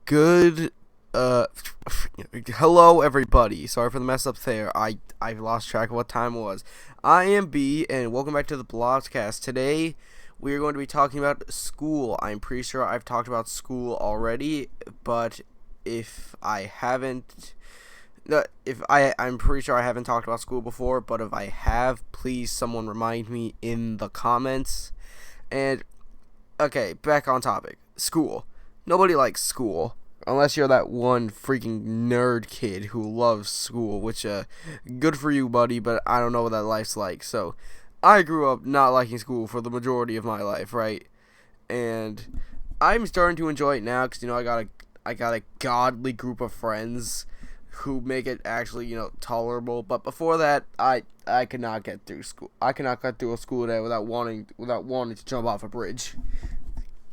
Good. Uh, Hello everybody. Sorry for the mess up there. I lost track of what time it was. I am B, and welcome back to the Blogcast. Today we are going to be talking about school. I'm pretty sure I've talked about school already, but if I haven't, I'm pretty sure I haven't talked about school before. But if I have, please someone remind me in the comments. And okay, back on topic. School. Nobody likes school. Unless you're that one freaking nerd kid who loves school, which, good for you, buddy, but I don't know what that life's like. So, I grew up not liking school for the majority of my life, right? And I'm starting to enjoy it now because, I got a godly group of friends who make it actually, tolerable. But before that, I could not get through school. I could not get through a school day without wanting to jump off a bridge.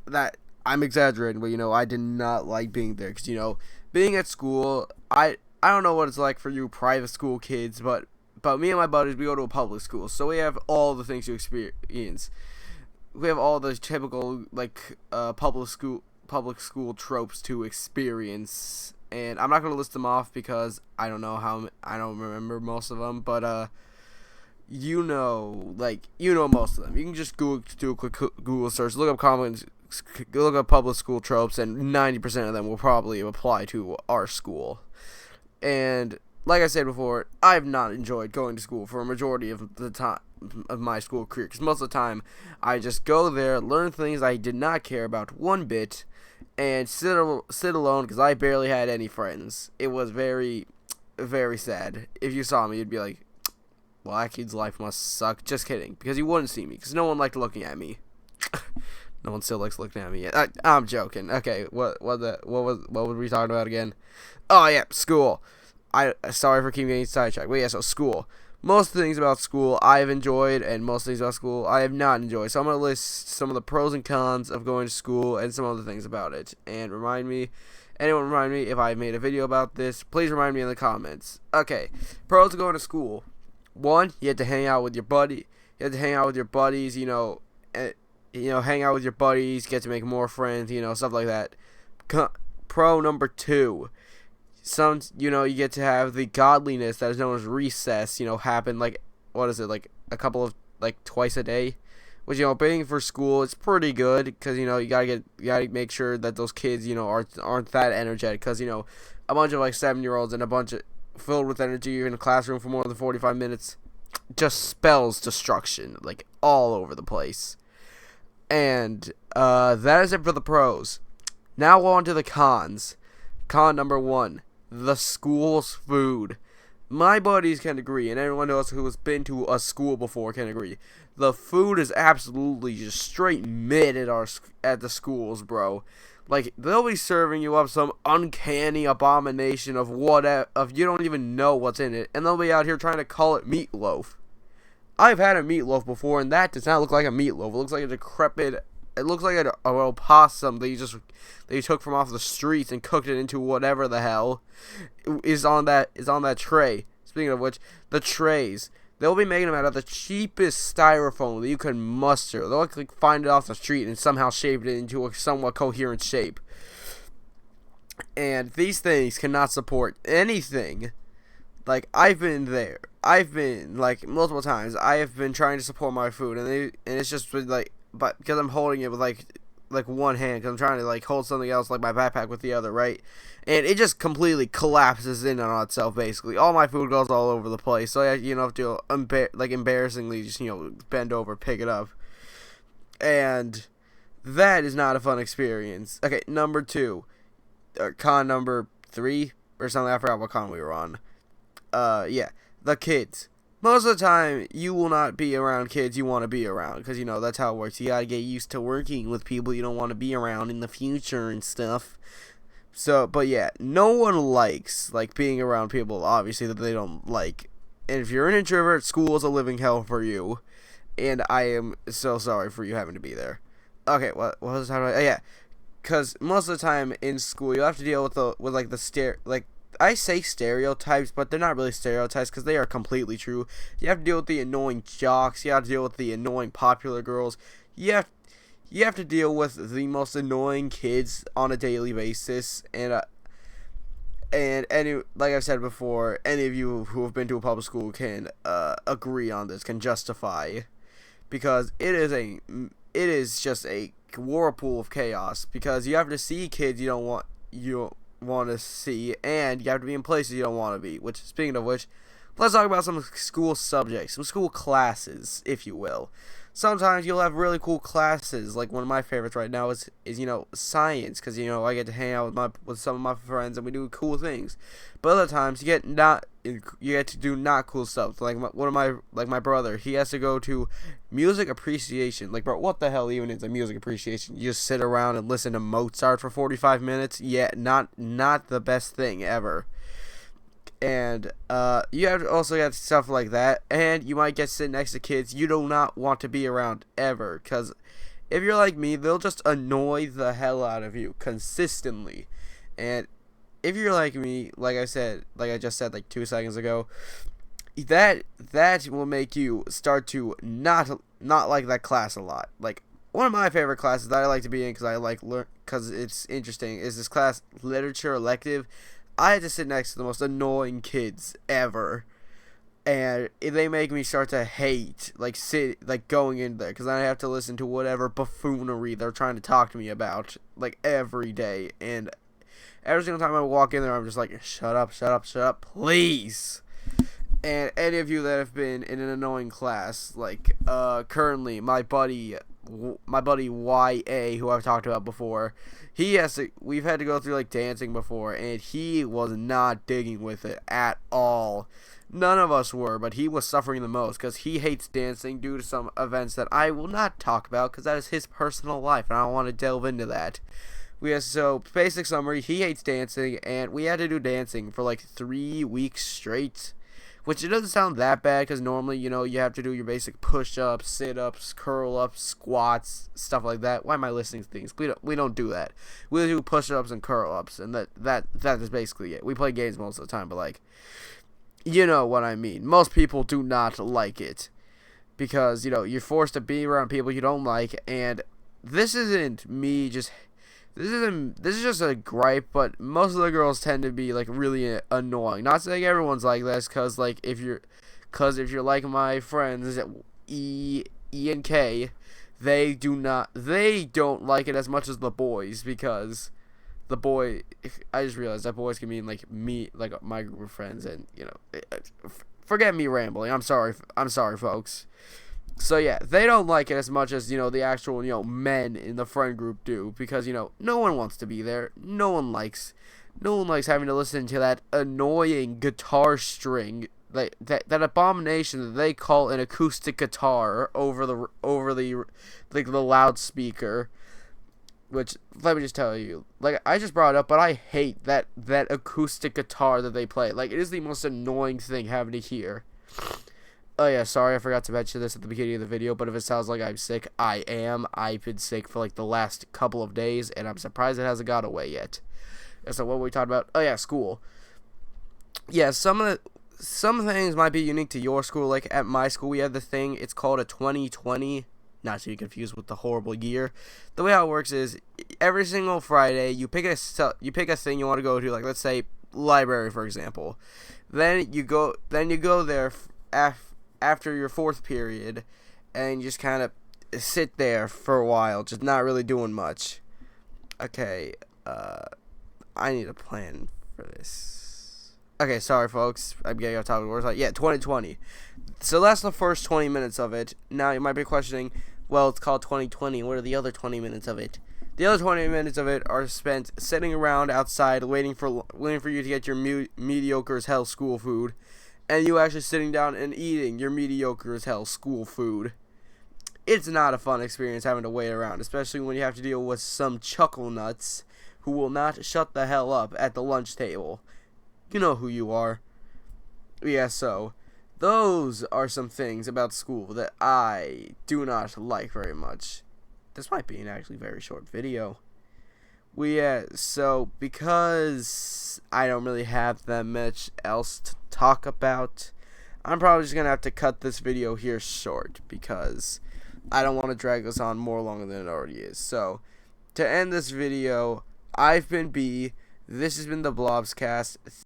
That I'm exaggerating, but I did not like being there because being at school, I don't know what it's like for you private school kids, but me and my buddies, we go to a public school, so we have all the things to experience. We have all the typical public school tropes to experience, and I'm not gonna list them off because I don't remember most of them, but most of them. You can just do a quick Google search, look up public school tropes, and 90% of them will probably apply to our school. And like I said before, I've not enjoyed going to school for a majority of the time of my school career, because most of the time I just go there, learn things I did not care about one bit, and sit alone because I barely had any friends. It was very, very sad. If you saw me, you'd be like, well, that kid's life must suck. Just kidding, because you wouldn't see me, because no one liked looking at me. No one still likes looking at me. I'm joking. Okay, what were we talking about again? Oh yeah, school. Sorry for keeping getting sidetracked. But yeah, so school. Most of the things about school I've enjoyed, and most things about school I have not enjoyed. So I'm gonna list some of the pros and cons of going to school and some other things about it. And anyone remind me if I made a video about this. Please remind me in the comments. Okay, pros of going to school. One, you have to hang out with your buddy. You have to hang out with your buddies. Hang out with your buddies, get to make more friends, stuff like that. Pro number two, you get to have the godliness that is known as recess, happen like a couple of, twice a day. Which, being for school, it's pretty good, because, you gotta make sure that those kids, aren't that energetic, because, a bunch of, 7-year-olds and a bunch of filled with energy in a classroom for more than 45 minutes just spells destruction, all over the place. And that is it for the pros. Now on to the cons. Con number one, the school's food. My buddies can agree, and everyone else who has been to a school before can agree. The food is absolutely just straight mid at the schools, bro. They'll be serving you up some uncanny abomination of you don't even know what's in it, and they'll be out here trying to call it meatloaf. I've had a meatloaf before, and that does not look like a meatloaf. It looks like a decrepit. It looks like a opossum that you took from off the streets and cooked it into whatever the hell is on that tray. Speaking of which, the trays, they'll be making them out of the cheapest styrofoam that you can muster. They'll find it off the street and somehow shape it into a somewhat coherent shape. And these things cannot support anything. I've been there. I've been multiple times. I have been trying to support my food, and it's just been but because I'm holding it with one hand, because I'm trying to hold something else like my backpack with the other, right? And it just completely collapses in on itself. Basically, all my food goes all over the place. So I have to embarrassingly just bend over, pick it up, and that is not a fun experience. Okay, number two, con number three or something. I forgot what con we were on. Yeah, the kids. Most of the time, you will not be around kids you want to be around, because, that's how it works. You gotta get used to working with people you don't want to be around in the future and stuff. So, but yeah, no one likes, being around people, obviously, that they don't like. And if you're an introvert, school is a living hell for you. And I am so sorry for you having to be there. Okay, what was how do I, yeah. Because most of the time in school, you have to deal I say stereotypes, but they're not really stereotypes because they are completely true. You have to deal with the annoying jocks. You have to deal with the annoying popular girls. You you have to deal with the most annoying kids on a daily basis, and any, like I've said before, any of you who have been to a public school can agree on this, can justify, because it is just a whirlpool of chaos, because you have to see kids you don't want to see, and you have to be in places you don't want to be. Which, speaking of which, let's talk about some school subjects, some school classes, if you will. Sometimes you'll have really cool classes, like one of my favorites right now is science, because I get to hang out with some of my friends and we do cool things. But other times you get to do not cool stuff. Like my brother, he has to go to music appreciation. Like, bro, what the hell even is a music appreciation? You just sit around and listen to Mozart for 45 minutes? Yeah, not the best thing ever. And you have to also get stuff like that, and you might get sit next to kids you do not want to be around ever, because if you're like me, they'll just annoy the hell out of you consistently. And if you're like me, like I just said like 2 seconds ago, that will make you start to not like that class a lot. Like, one of my favorite classes that I like to be in because it's interesting is this class, literature elective. I had to sit next to the most annoying kids ever, and they make me start to hate going in there, because I have to listen to whatever buffoonery they're trying to talk to me about like every day. And every single time I walk in there, I'm just like, shut up, please. And any of you that have been in an annoying class, like currently my buddy YA, who I've talked about before, we've had to go through like dancing before, and he was not digging with it at all. None of us were, but he was suffering the most, because he hates dancing due to some events that I will not talk about, because that is his personal life and I don't want to delve into that. So basic summary, he hates dancing, and we had to do dancing for like 3 weeks straight. Which, it doesn't sound that bad, because normally, you have to do your basic push-ups, sit-ups, curl-ups, squats, stuff like that. Why am I listening to things? We don't do that. We do push-ups and curl-ups, and that is basically it. We play games most of the time, but, like, you know what I mean. Most people do not like it, because, you're forced to be around people you don't like, and this isn't me just... This is just a gripe, but most of the girls tend to be like really annoying. Not saying everyone's like this, cause if you're like my friends E and K, they don't like it as much as the boys, because I just realized that boys can mean like me, like my group of friends, and forget me rambling. I'm sorry, folks. So yeah, they don't like it as much as, the actual, men in the friend group do, because, no one wants to be there. No one likes having to listen to that annoying guitar string, that abomination that they call an acoustic guitar over the loudspeaker. Which, let me just tell you, like I just brought it up, but I hate that acoustic guitar that they play. Like, it is the most annoying thing having to hear. Oh yeah, sorry, I forgot to mention this at the beginning of the video, but if it sounds like I'm sick, I am. I've been sick for like the last couple of days, and I'm surprised it hasn't got away yet. And so what were we talking about? Oh yeah, school. Yeah, some things might be unique to your school. Like at my school, we had the thing, it's called a 2020, not to be confused with the horrible year. The way how it works is, every single Friday, you pick a thing you want to go to, like let's say library, for example. Then you go there after your fourth period, and you just kind of sit there for a while, just not really doing much. Okay, I need a plan for this. Okay, sorry folks, I'm getting off topic. Where's yeah, 2020. So that's the first 20 minutes of it. Now you might be questioning, well, it's called 2020. What are the other 20 minutes of it? The other 20 minutes of it are spent sitting around outside, waiting for you to get your mediocre as hell school food. And you actually sitting down and eating your mediocre as hell school food. It's not a fun experience having to wait around, especially when you have to deal with some chuckle nuts who will not shut the hell up at the lunch table. You know who you are. Yeah, so those are some things about school that I do not like very much. This might be an actually very short video. So because I don't really have that much else to talk about, I'm probably just gonna have to cut this video here short, because I don't want to drag this on more longer than it already is. So, to end this video, I've been B. This has been the Blobscast.